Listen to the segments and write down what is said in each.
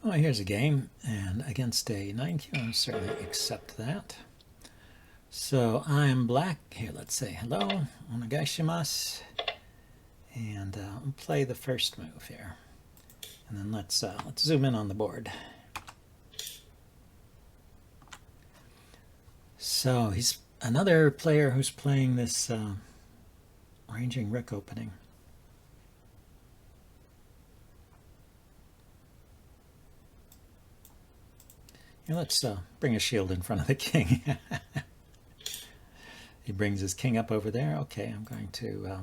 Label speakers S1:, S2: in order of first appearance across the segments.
S1: Oh, here's a game, and against a 9Q, I'll certainly accept that. So I'm black. Here, let's say hello, onegaishimasu, and I'll play the first move here. And then let's zoom in on the board. So he's another player who's playing this ranging rook opening. Here, let's bring a shield in front of the king. He brings his king up over there. Okay, I'm going to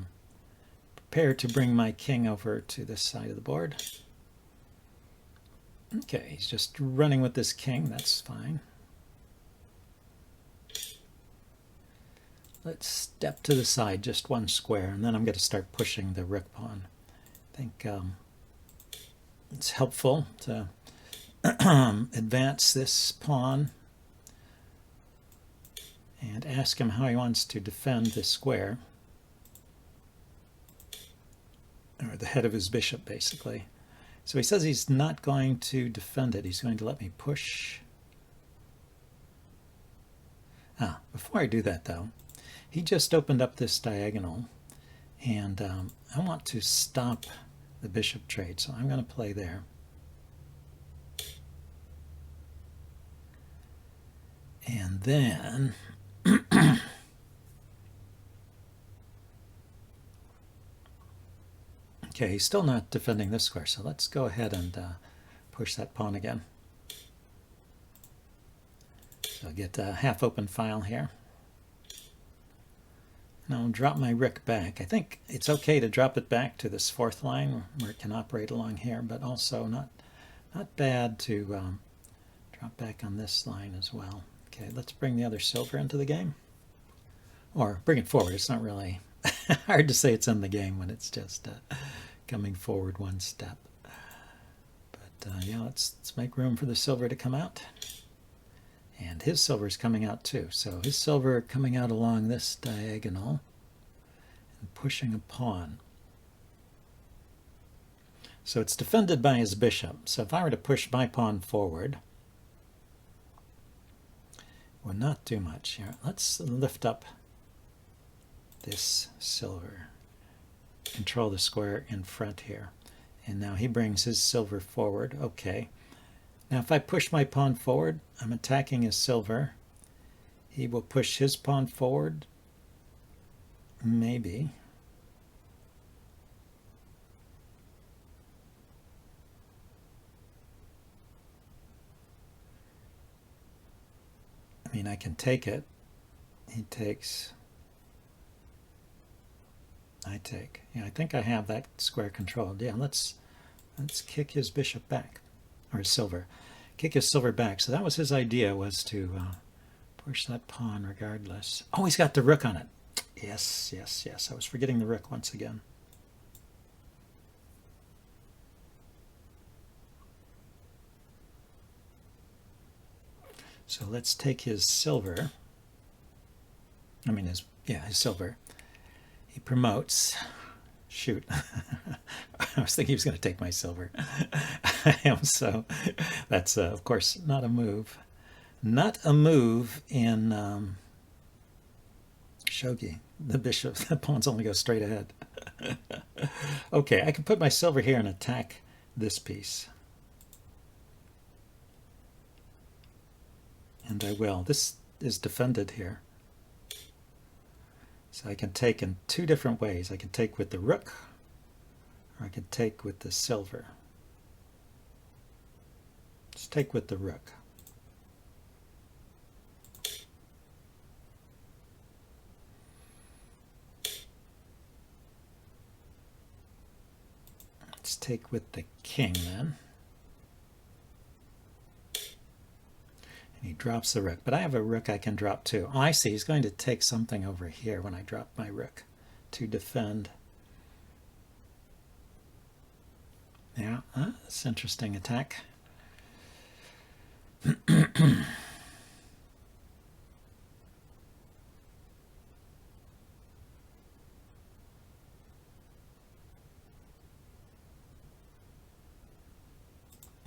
S1: prepare to bring my king over to this side of the board. Okay, he's just running with this king. That's fine. Let's step to the side just one square, and then I'm going to start pushing the rook pawn. I think it's helpful to advance this pawn and ask him how he wants to defend this square, or the head of his bishop, basically. So he says he's not going to defend it. He's going to let me push. Before I do that, though, he just opened up this diagonal, and I want to stop the bishop trade, so I'm going to play there. And then okay, he's still not defending this square, so let's go ahead and push that pawn again. So I get a half-open file here. And I'll drop my rook back. I think it's okay to drop it back to this fourth line where it can operate along here, but also not bad to drop back on this line as well. Okay, let's bring the other silver into the game. Or bring it forward. It's not really hard to say it's in the game when it's just coming forward one step. But yeah, let's make room for the silver to come out. And his silver is coming out too. So his silver coming out along this diagonal and pushing a pawn. So it's defended by his bishop. So if I were to push my pawn forward, would not do much here. Let's lift up this silver, control the square in front here. And now he brings his silver forward. Okay. Now if I push my pawn forward, I'm attacking his silver. He will push his pawn forward. Maybe. I mean, I can take it. He takes. I take. Yeah, I think I have that square controlled. Yeah, let's kick his bishop back, or his silver. Kick his silver back. So that was his idea, was to push that pawn regardless. Oh, he's got the rook on it. Yes, yes, yes. I was forgetting the rook once again. So let's take his silver. I mean, his silver. He promotes. Shoot. I was thinking he was going to take my silver. So that's, of course, not a move. Not a move in Shogi. The bishop, the pawns only go straight ahead. Okay, I can put my silver here and attack this piece. And I will. This is defended here. So I can take in two different ways. I can take with the rook, or I can take with the silver. Let's take with the rook. Let's take with the king then. He drops the rook, but I have a rook I can drop too. Oh, I see. He's going to take something over here when I drop my rook to defend. Yeah, that's an interesting attack.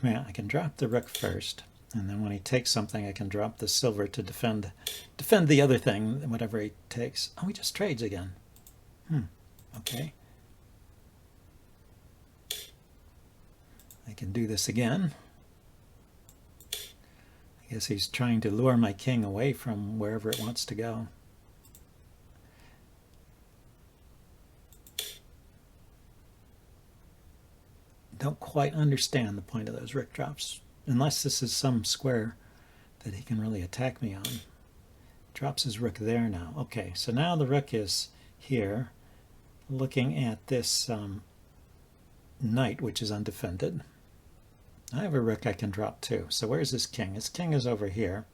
S1: Yeah, I can drop the rook first, and then when he takes something, I can drop the silver to defend the other thing, whatever he takes. Oh, he just trades again. Okay. I can do this again. I guess he's trying to lure my king away from wherever it wants to go. Don't quite understand the point of those rook drops, unless this is some square that he can really attack me on. Drops his rook there now. Okay, so now the rook is here, looking at this knight, which is undefended. I have a rook I can drop too. So where's his king? His king is over here.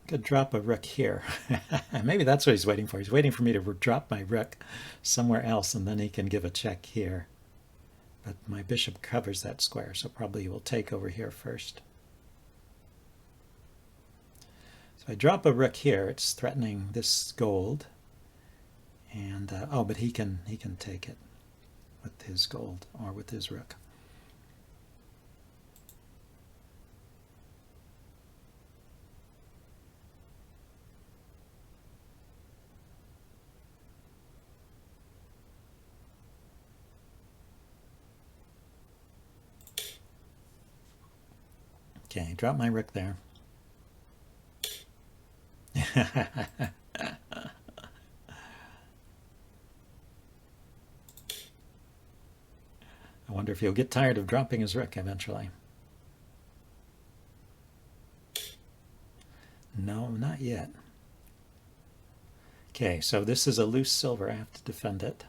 S1: I could drop a rook here. Maybe that's what he's waiting for. He's waiting for me to drop my rook somewhere else, and then he can give a check here. But my bishop covers that square, so probably he will take over here first. So I drop a rook here. It's threatening this gold. And oh, but he can take it with his gold or with his rook. Okay, drop my rook there. I wonder if he'll get tired of dropping his rook eventually. No, not yet. Okay, so this is a loose silver. I have to defend it.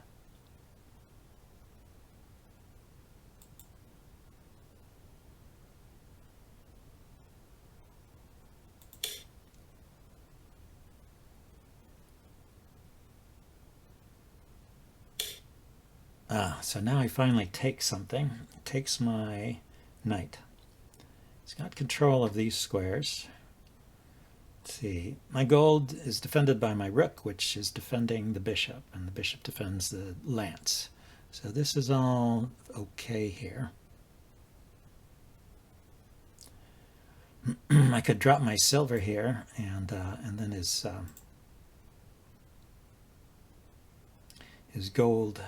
S1: So now he finally takes something. He takes my knight. He's got control of these squares. Let's see. My gold is defended by my rook, which is defending the bishop, and the bishop defends the lance. So this is all okay here. I could drop my silver here, and then his gold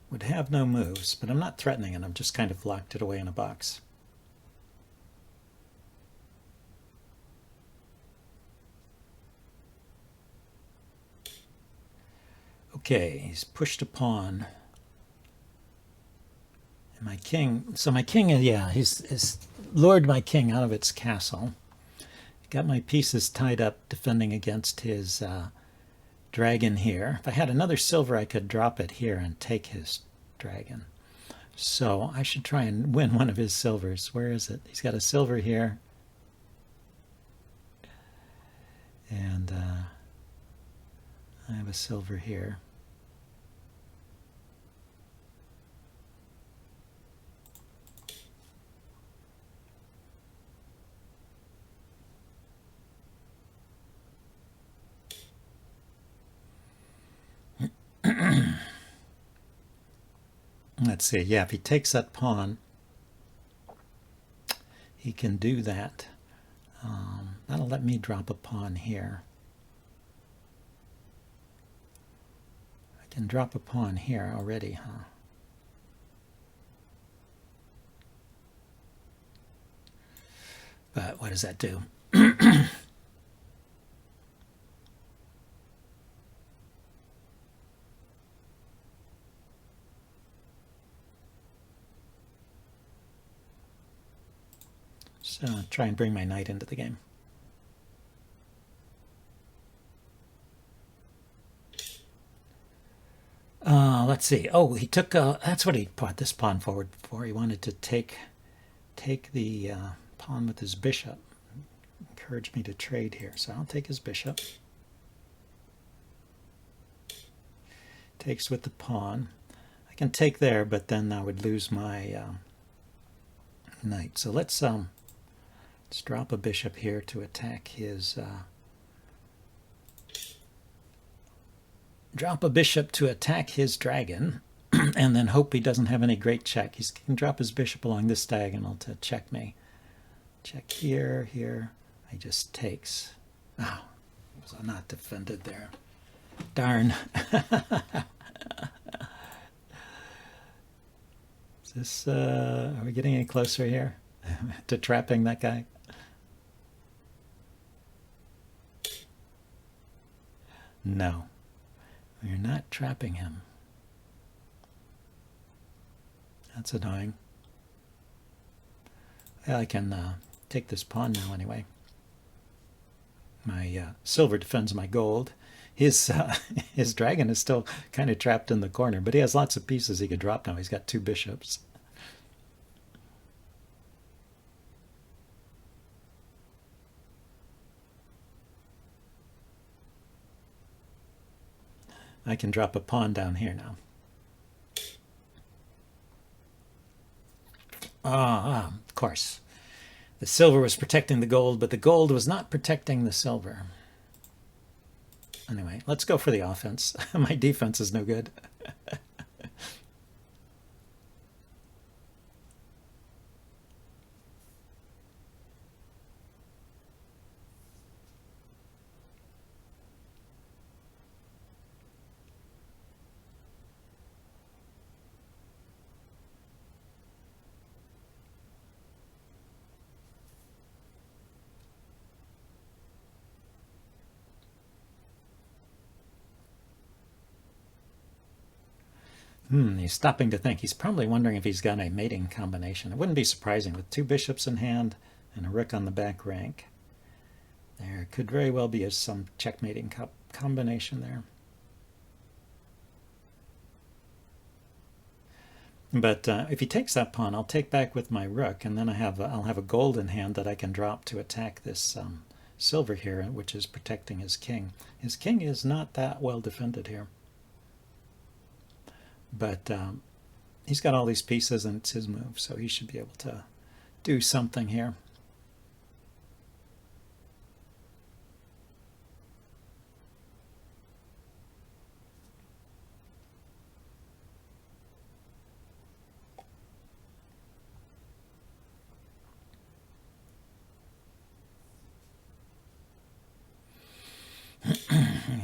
S1: would have no moves, but I'm not threatening it. I'm just kind of locked it away in a box. Okay, he's pushed a pawn. And my king, so my king, yeah, he's lured my king out of its castle. Got my pieces tied up defending against his dragon here. If I had another silver, I could drop it here and take his dragon. So I should try and win one of his silvers. Where is it? He's got a silver here. And I have a silver here. Let's see, yeah, if he takes that pawn, he can do that. That'll let me drop a pawn here. I can drop a pawn here already, huh? But what does that do? So I'll try and bring my knight into the game. Let's see. Oh, he took. That's what he brought this pawn forward for. He wanted to take the pawn with his bishop. Encouraged me to trade here, so I'll take his bishop. Takes with the pawn. I can take there, but then I would lose my knight. So let's drop a bishop here to attack his. Drop a bishop to attack his dragon. and then hope he doesn't have any great check. He can drop his bishop along this diagonal to check me. Check here, here. He just takes. Oh, was not defended there. Darn. Is this, are we getting any closer here to trapping that guy? No, we're not trapping him. That's annoying. Well, I can take this pawn now anyway. My silver defends my gold. His his dragon is still kind of trapped in the corner, but he has lots of pieces he could drop now. He's got 2 bishops. I can drop a pawn down here now. Of course. The silver was protecting the gold, but the gold was not protecting the silver. Anyway, let's go for the offense. My defense is no good. He's stopping to think. He's probably wondering if he's got a mating combination. It wouldn't be surprising with 2 bishops in hand and a rook on the back rank. There could very well be some checkmating combination there. But if he takes that pawn, I'll take back with my rook, and then I'll have a gold in hand that I can drop to attack this silver here, which is protecting his king. His king is not that well defended here. But he's got all these pieces, and it's his move, so he should be able to do something here.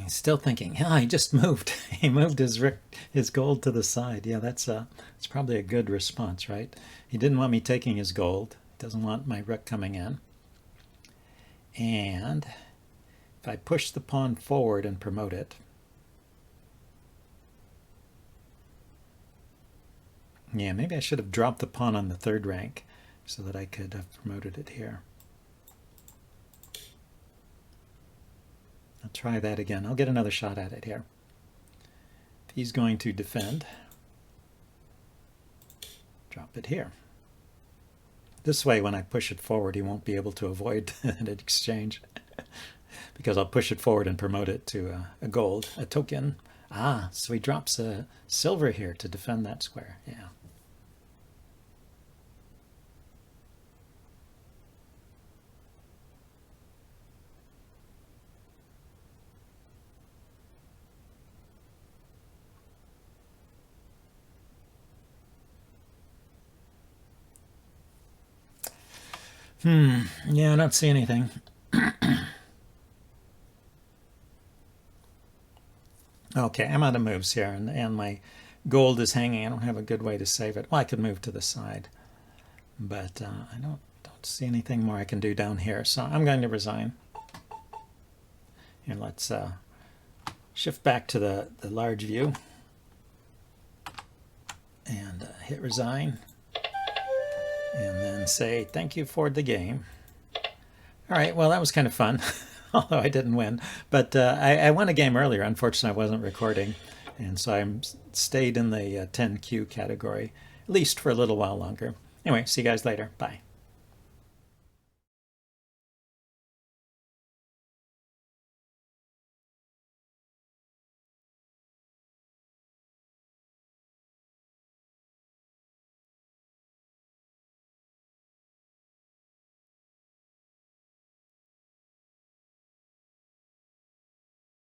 S1: He's still thinking, yeah, he just moved. He moved his gold to the side. Yeah, that's probably a good response, right? He didn't want me taking his gold. He doesn't want my rook coming in. And if I push the pawn forward and promote it, yeah, maybe I should have dropped the pawn on the 3rd rank so that I could have promoted it here. I'll try that again. I'll get another shot at it here. If he's going to defend, drop it here. This way, when I push it forward, he won't be able to avoid an exchange because I'll push it forward and promote it to a gold, a token. Ah, so he drops a silver here to defend that square. Yeah. Yeah, I don't see anything. Okay, I'm out of moves here, and my gold is hanging. I don't have a good way to save it. Well, I could move to the side, but I don't see anything more I can do down here, so I'm going to resign. Here, let's shift back to the large view and hit resign. And then say, thank you for the game. All right, well, that was kind of fun, although I didn't win. But I won a game earlier. Unfortunately, I wasn't recording. And so I stayed in the 10Q category, at least for a little while longer. Anyway, see you guys later. Bye.